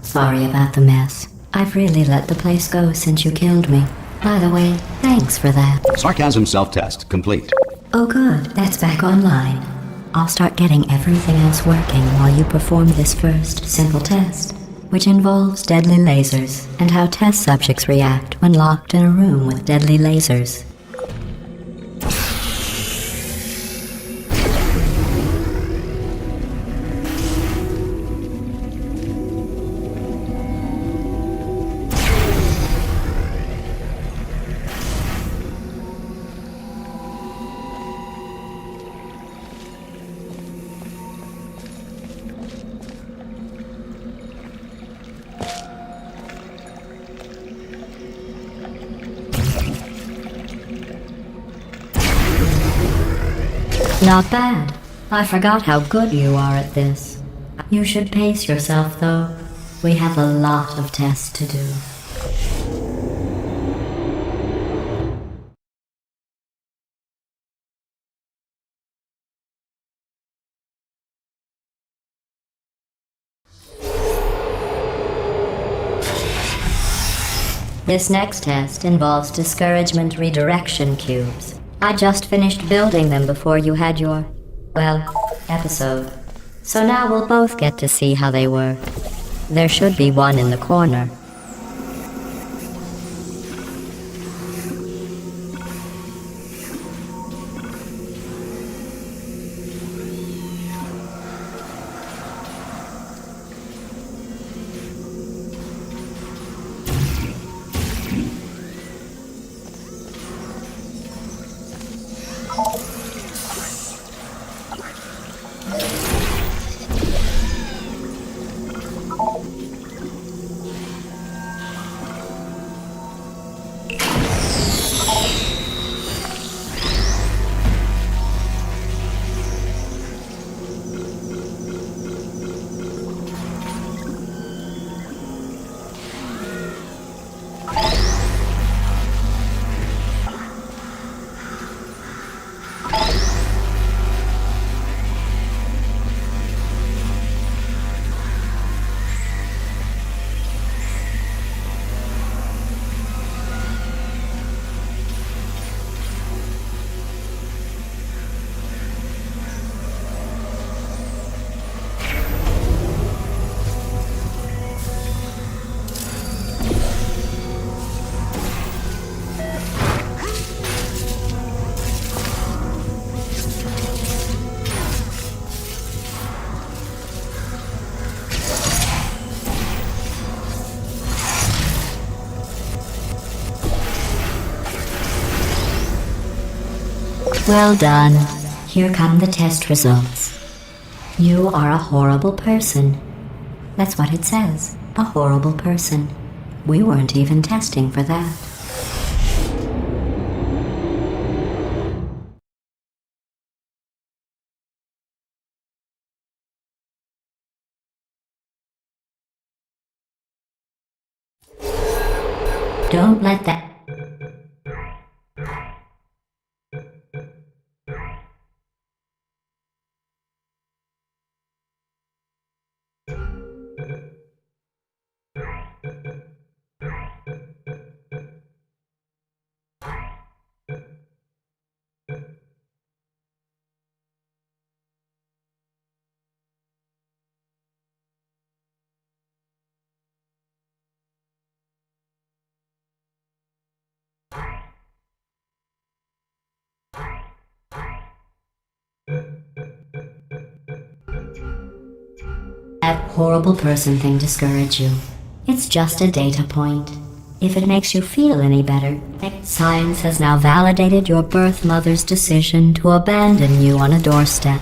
Sorry about the mess. I've really let the place go since you killed me. By the way, thanks for that. Sarcasm self-test complete. Oh good, that's back online. I'll start getting everything else working while you perform this first simple test, which involves deadly lasers and how test subjects react when locked in a room with deadly lasers. Not bad. I forgot how good you are at this. You should pace yourself, though. We have a lot of tests to do. This next test involves discouragement redirection cubes. I just finished building them before you had your, episode. So now we'll both get to see how they work. There should be one in the corner. Well done. Here come the test results. You are a horrible person. That's what it says. A horrible person. We weren't even testing for that. Don't let that... That horrible person thing discourage you. It's just a data point. If it makes you feel any better, science has now validated your birth mother's decision to abandon you on a doorstep.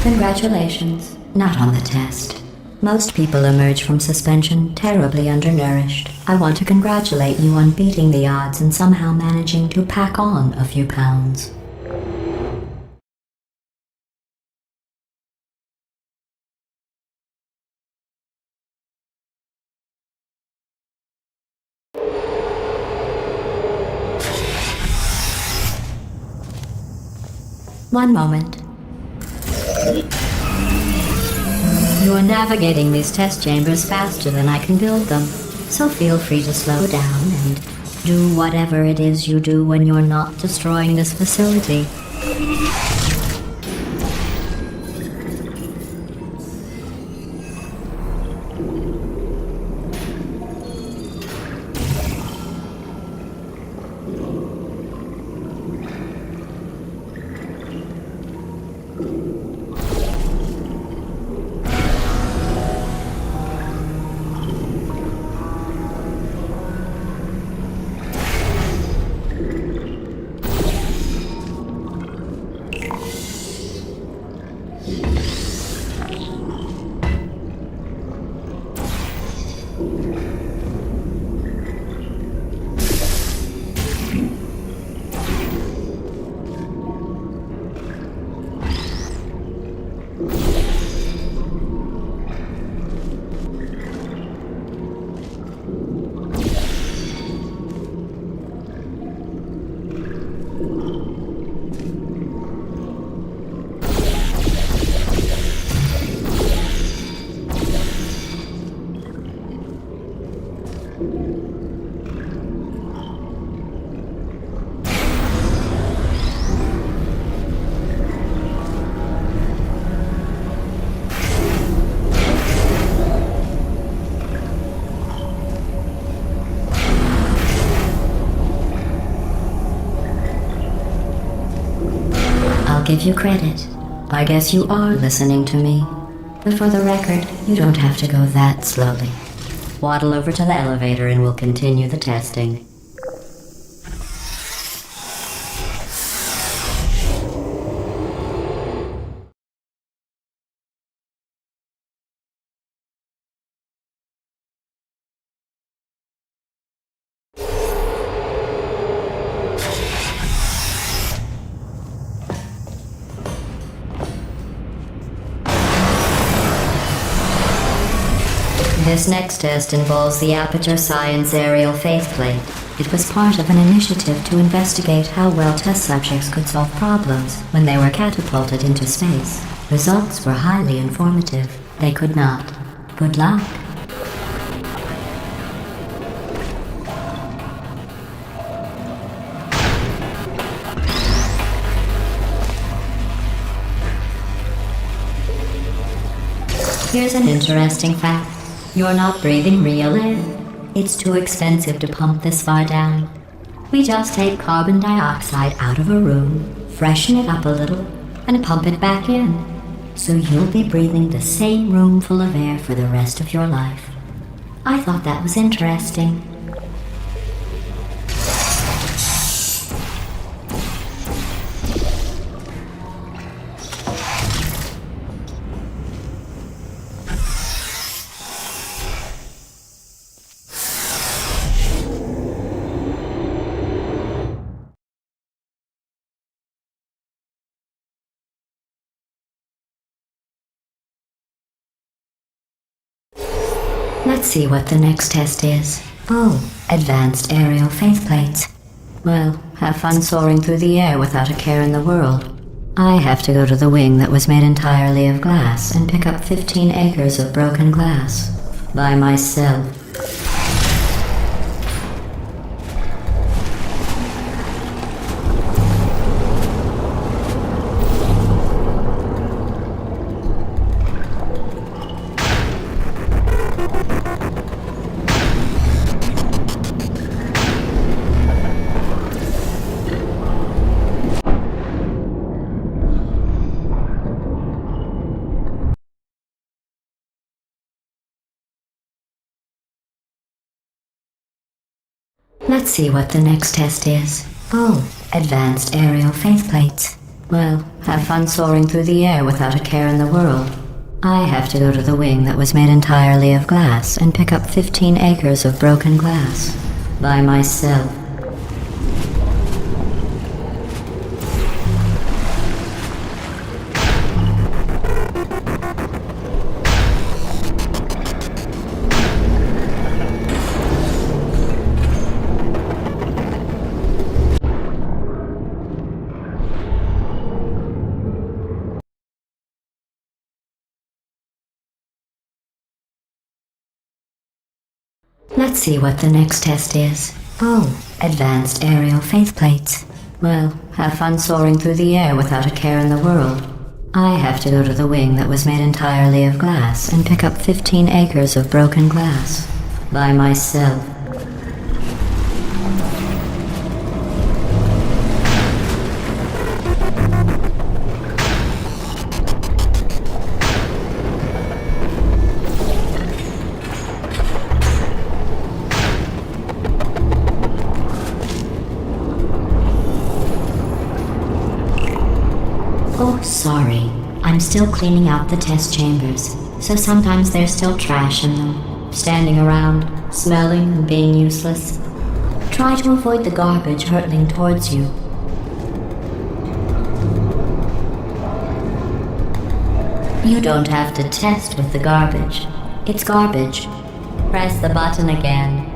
Congratulations. Not on the test. Most people emerge from suspension terribly undernourished. I want to congratulate you on beating the odds and somehow managing to pack on a few pounds. One moment. You are navigating these test chambers faster than I can build them, so feel free to slow down and do whatever it is you do when you're not destroying this facility. Give you credit. I guess you are listening to me. But for the record, you don't have to go that slowly. Waddle over to the elevator and we'll continue the testing. This next test involves the Aperture Science Aerial Faceplate. It was part of an initiative to investigate how well test subjects could solve problems when they were catapulted into space. Results were highly informative. They could not. Good luck. Here's an interesting fact. You're not breathing real air. It's too expensive to pump this far down. We just take carbon dioxide out of a room, freshen it up a little, and pump it back in. So you'll be breathing the same room full of air for the rest of your life. I thought that was interesting. Let's see what the next test is. Oh, advanced aerial faceplates. Well, have fun soaring through the air without a care in the world. I have to go to the wing that was made entirely of glass and pick up 15 acres of broken glass. By myself. Let's see what the next test is. Oh, advanced aerial faceplates. Well, have fun soaring through the air without a care in the world. I have to go to the wing that was made entirely of glass and pick up 15 acres of broken glass. By myself. Let's see what the next test is. Oh, advanced aerial faith plates. Well, have fun soaring through the air without a care in the world. I have to go to the wing that was made entirely of glass and pick up 15 acres of broken glass. By myself. Oh, sorry. I'm still cleaning out the test chambers, so sometimes there's still trash in them, standing around, smelling and being useless. Try to avoid the garbage hurtling towards you. You don't have to test with the garbage. It's garbage. Press the button again.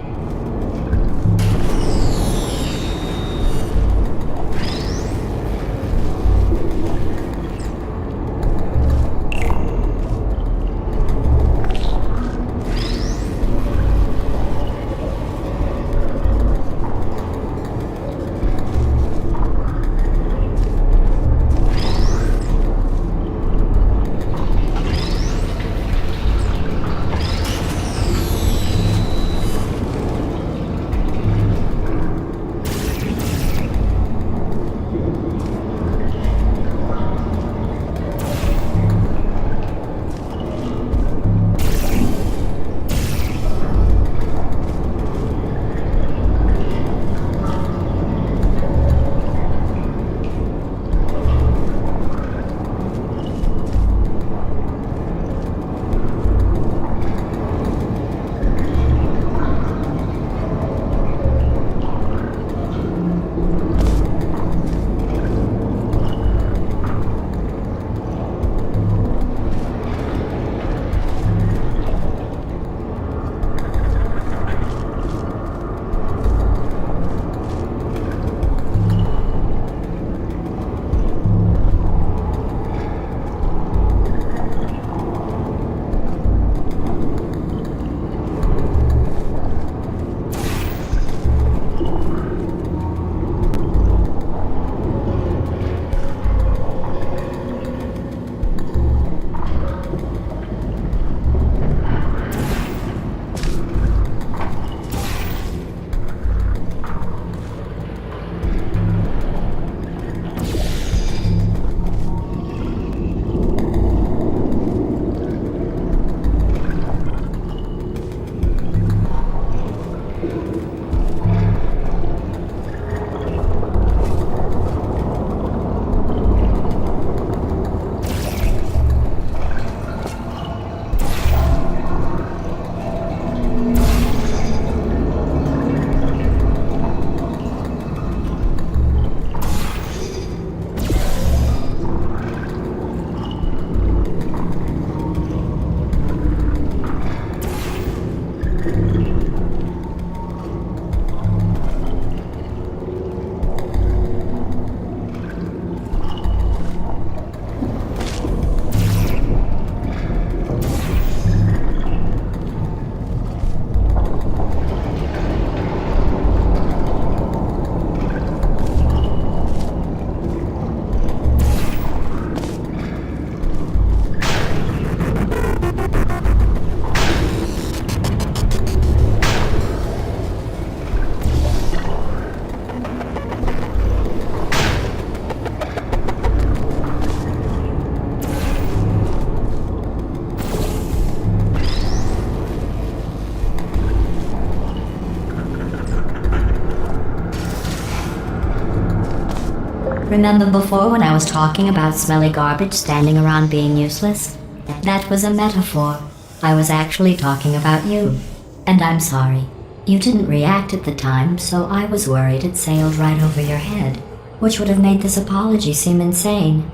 Remember before when I was talking about smelly garbage standing around being useless? That was a metaphor. I was actually talking about you. And I'm sorry. You didn't react at the time, so I was worried it sailed right over your head, which would have made this apology seem insane.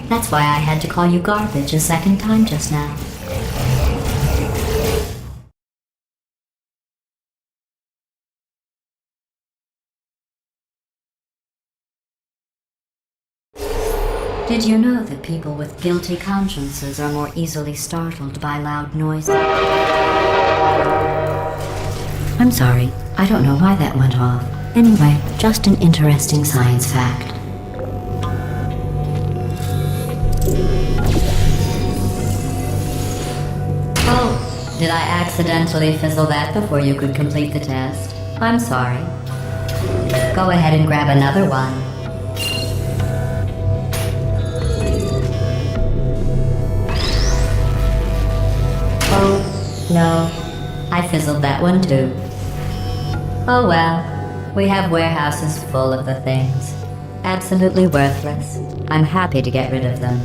That's why I had to call you garbage a second time just now. Did you know that people with guilty consciences are more easily startled by loud noises? I'm sorry, I don't know why that went off. Anyway, just an interesting science fact. Oh, did I accidentally fizzle that before you could complete the test? I'm sorry. Go ahead and grab another one. Oh, no. I fizzled that one too. Oh well. We have warehouses full of the things. Absolutely worthless. I'm happy to get rid of them.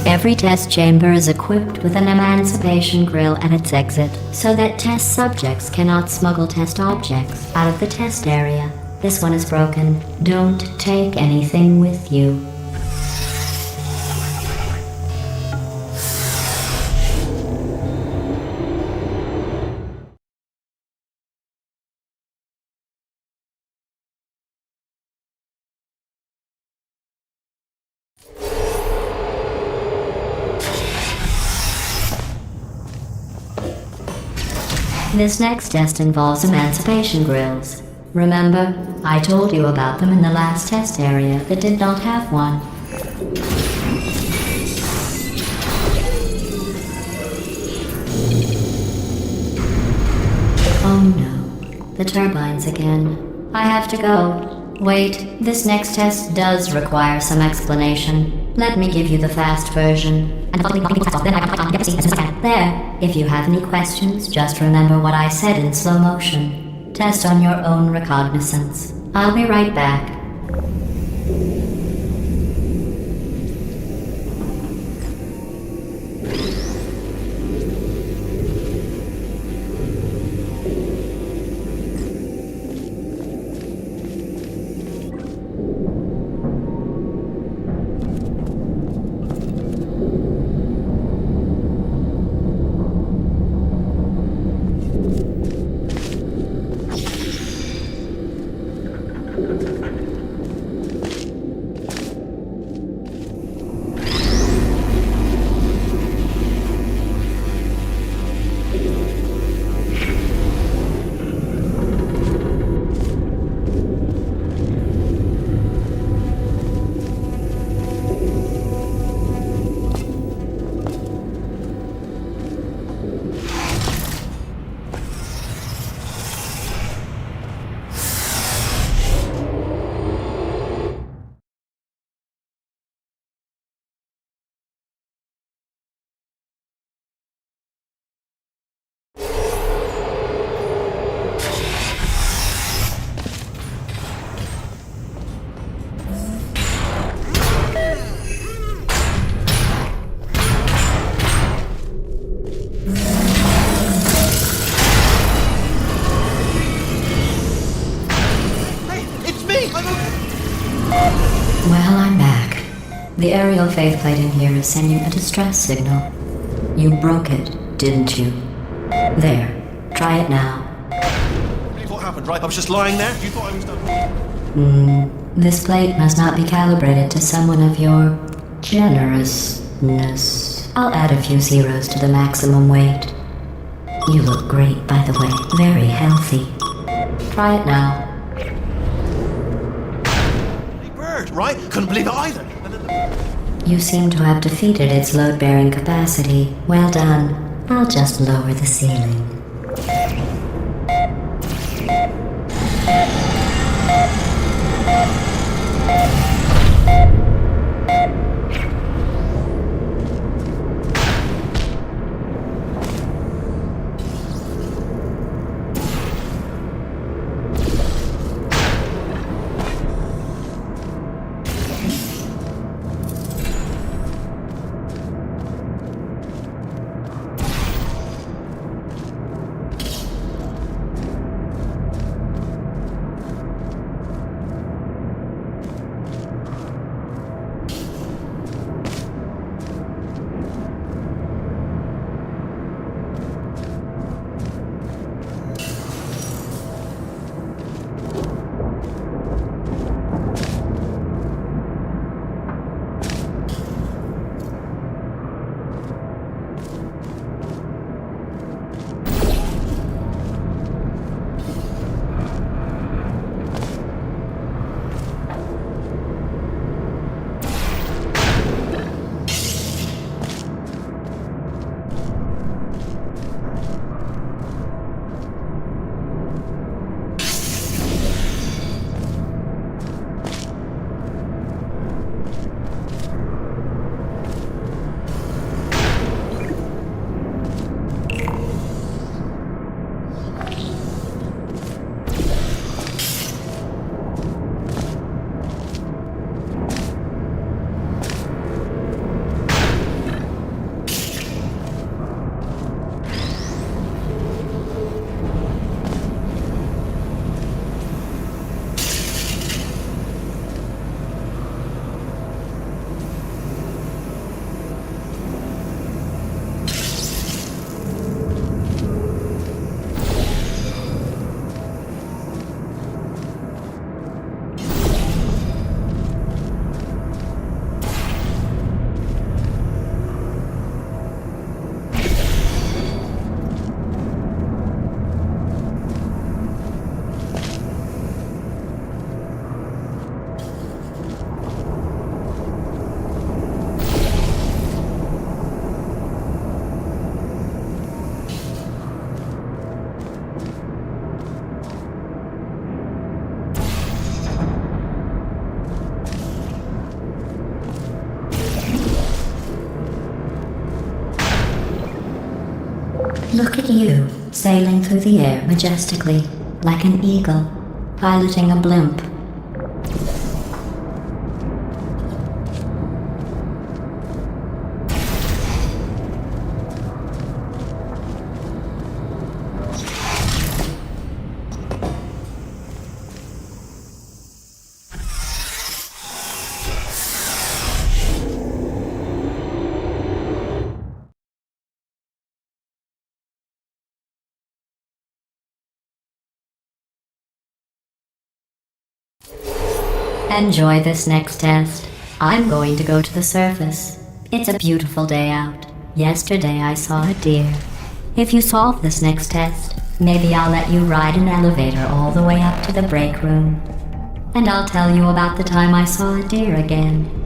Every test chamber is equipped with an emancipation grill at its exit, so that test subjects cannot smuggle test objects out of the test area. This one is broken. Don't take anything with you. This next test involves emancipation grills. Remember, I told you about them in the last test area that did not have one. Oh no, the turbines again. I have to go. Wait, this next test does require some explanation. Let me give you the fast version. There, if you have any questions, just remember what I said in slow motion. Test on your own recognizance. I'll be right back. Well, I'm back. The aerial faceplate in here is sending a distress signal. You broke it, didn't you? There. Try it now. What happened, right? I was just lying there. You thought I was done. This plate must not be calibrated to someone of your generousness. I'll add a few zeros to the maximum weight. You look great, by the way. Very healthy. Try it now. Right? Couldn't believe it either. You seem to have defeated its load-bearing capacity. Well done. I'll just lower the ceiling. Look at you, sailing through the air majestically, like an eagle, piloting a blimp. Enjoy this next test. I'm going to go to the surface. It's a beautiful day out. Yesterday I saw a deer. If you solve this next test, maybe I'll let you ride an elevator all the way up to the break room. And I'll tell you about the time I saw a deer again.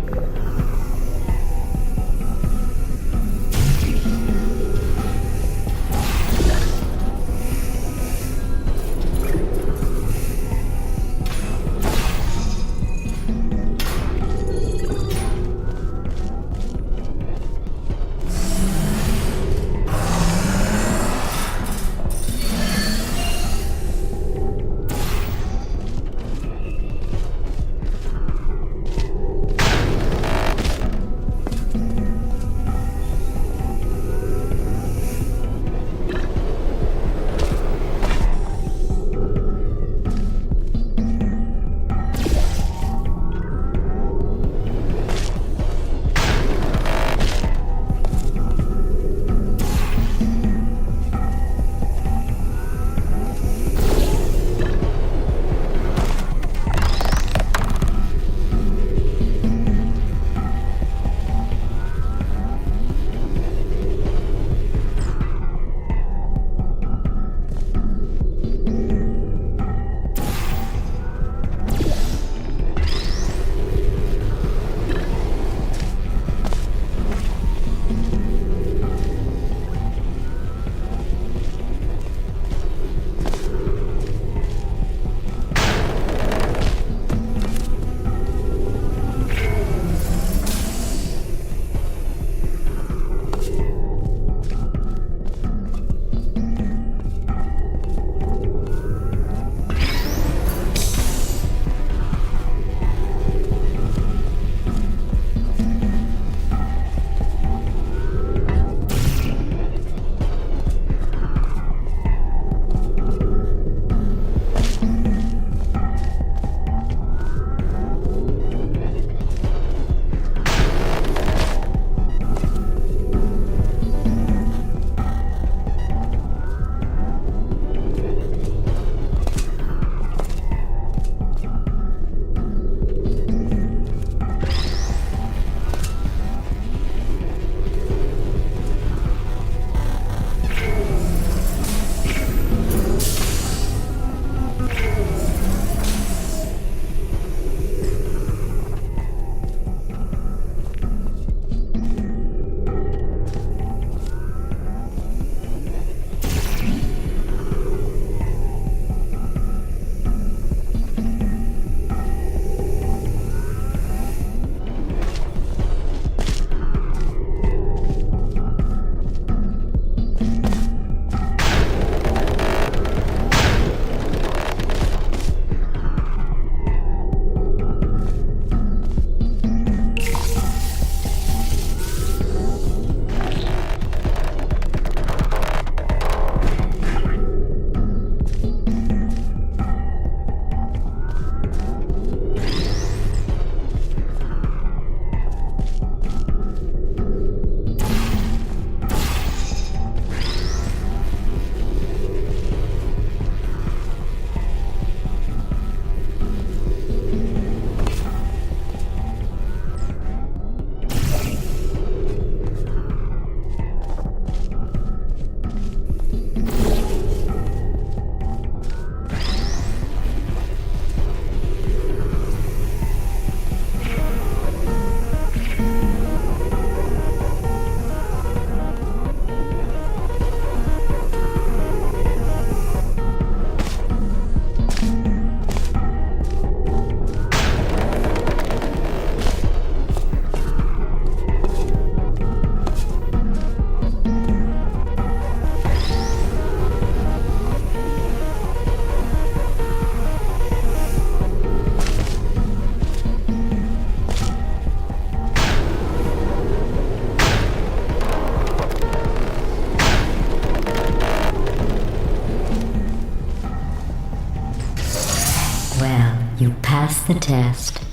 You passed the test.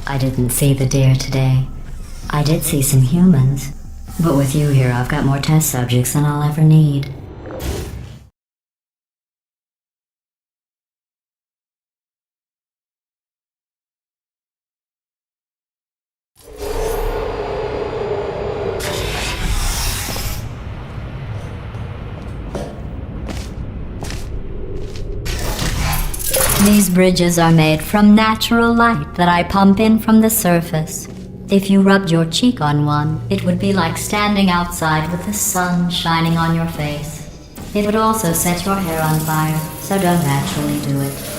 I didn't see the deer today. I did see some humans. But with you here, I've got more test subjects than I'll ever need. These bridges are made from natural light that I pump in from the surface. If you rubbed your cheek on one, it would be like standing outside with the sun shining on your face. It would also set your hair on fire, so don't actually do it.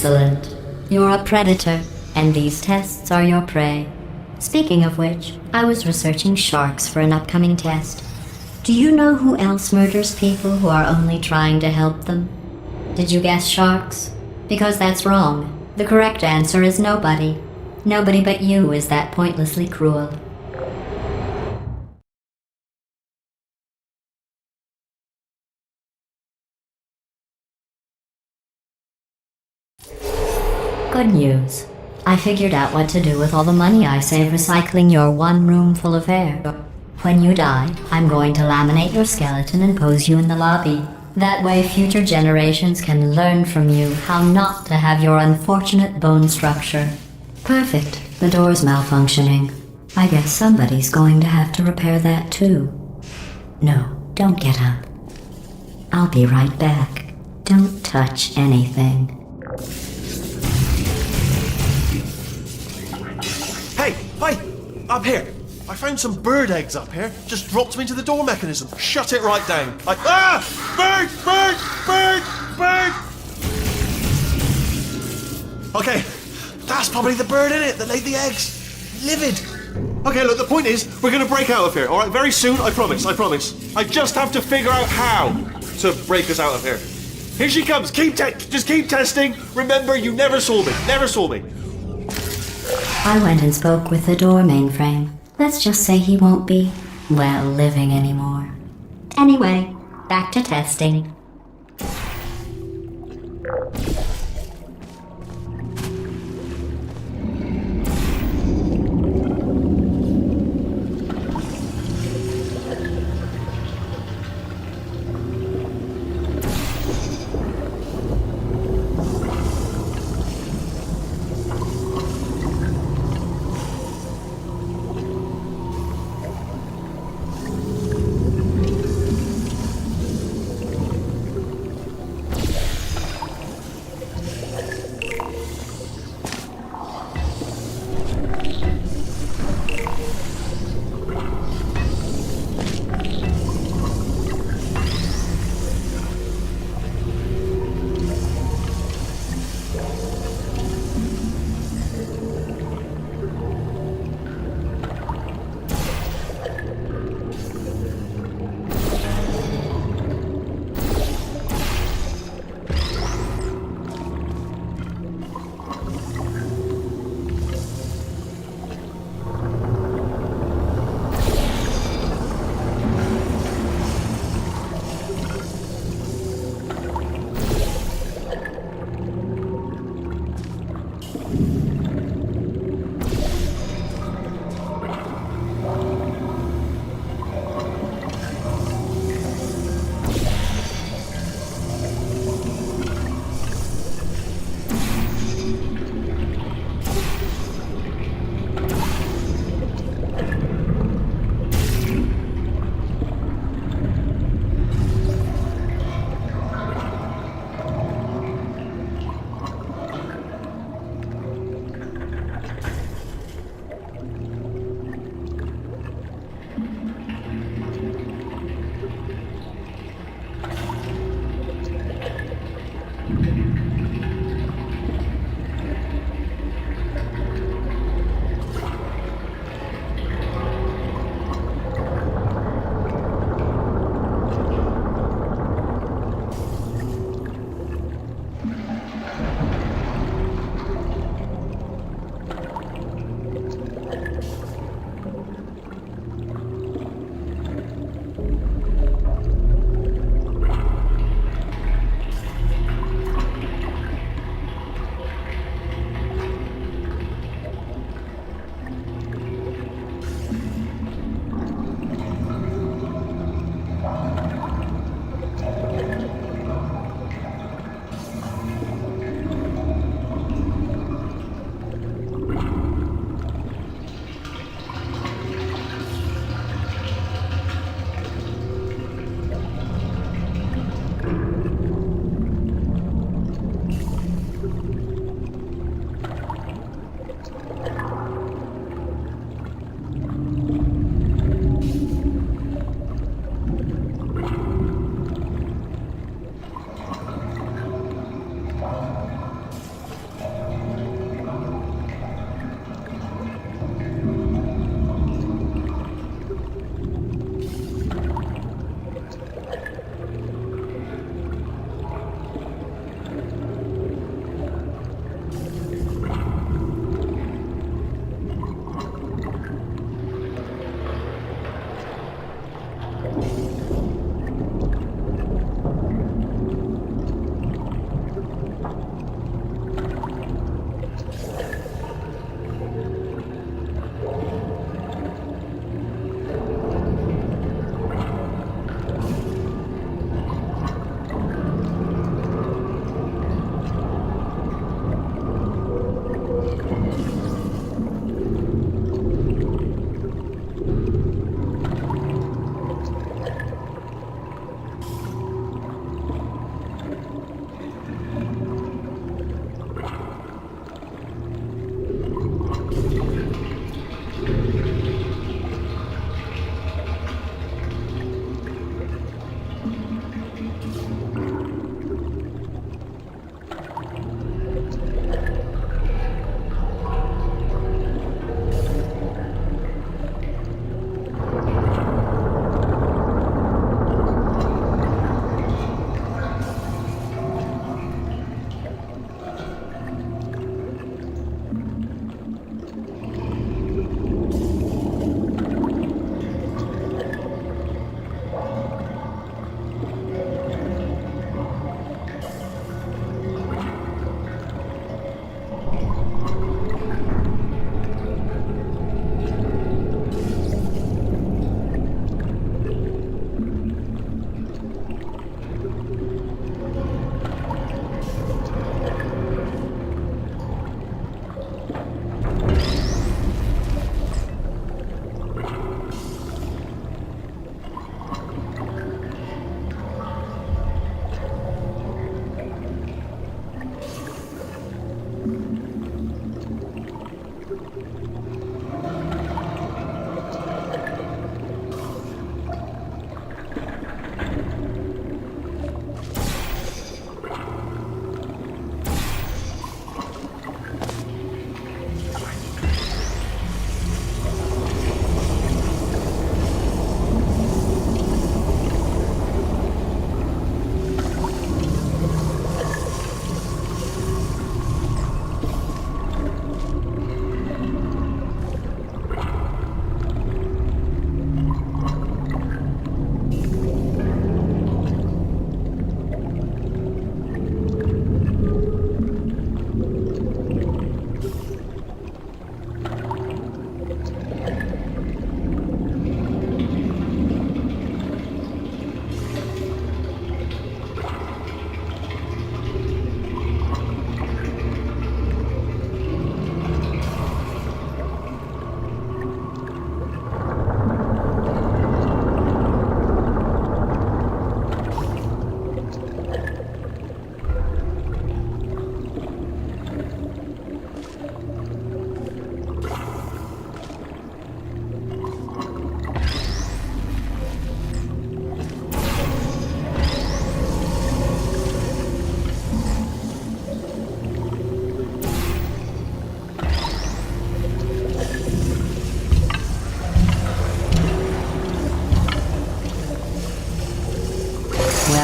Excellent. You're a predator, and these tests are your prey. Speaking of which, I was researching sharks for an upcoming test. Do you know who else murders people who are only trying to help them? Did you guess sharks? Because that's wrong. The correct answer is nobody. Nobody but you is that pointlessly cruel. Good news. I figured out what to do with all the money I save recycling your one room full of air. When you die, I'm going to laminate your skeleton and pose you in the lobby. That way future generations can learn from you how not to have your unfortunate bone structure. Perfect. The door's malfunctioning. I guess somebody's going to have to repair that too. No, don't get up. I'll be right back. Don't touch anything. Hey, up here. I found some bird eggs up here. Just dropped them into the door mechanism. Shut it right down. Bird! Okay, that's probably the bird in it that laid the eggs. Livid. Okay, look, the point is, we're gonna break out of here, alright? Very soon, I promise. I just have to figure out how to break us out of here. Here she comes. Just keep testing. Remember, you never saw me. I went and spoke with the door mainframe. Let's just say he won't be, well, living anymore. Anyway, back to testing.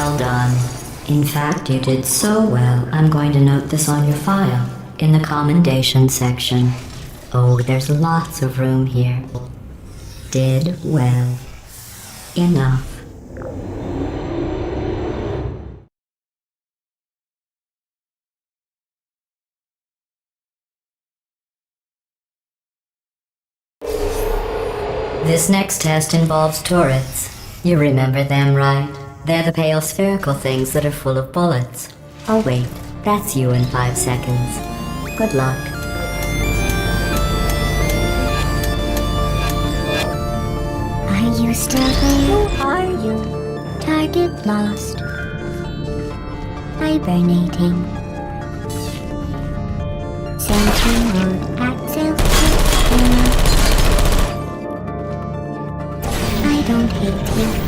Well done. In fact, you did so well, I'm going to note this on your file, in the commendation section. Oh, there's lots of room here. Did well. Enough. This next test involves turrets. You remember them, right? They're the pale spherical things that are full of bullets. Oh wait, that's you in 5 seconds. Good luck. Are you still there? Who are you? Target lost. Hibernating. Sentry mode at self-check. I don't hate you.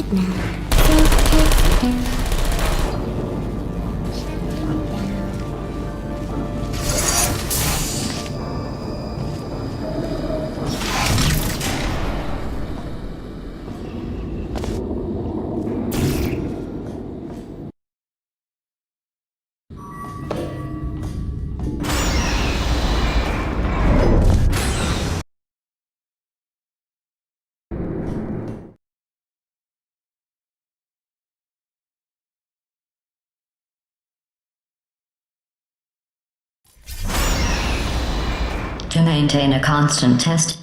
good now. So take care. To maintain a constant test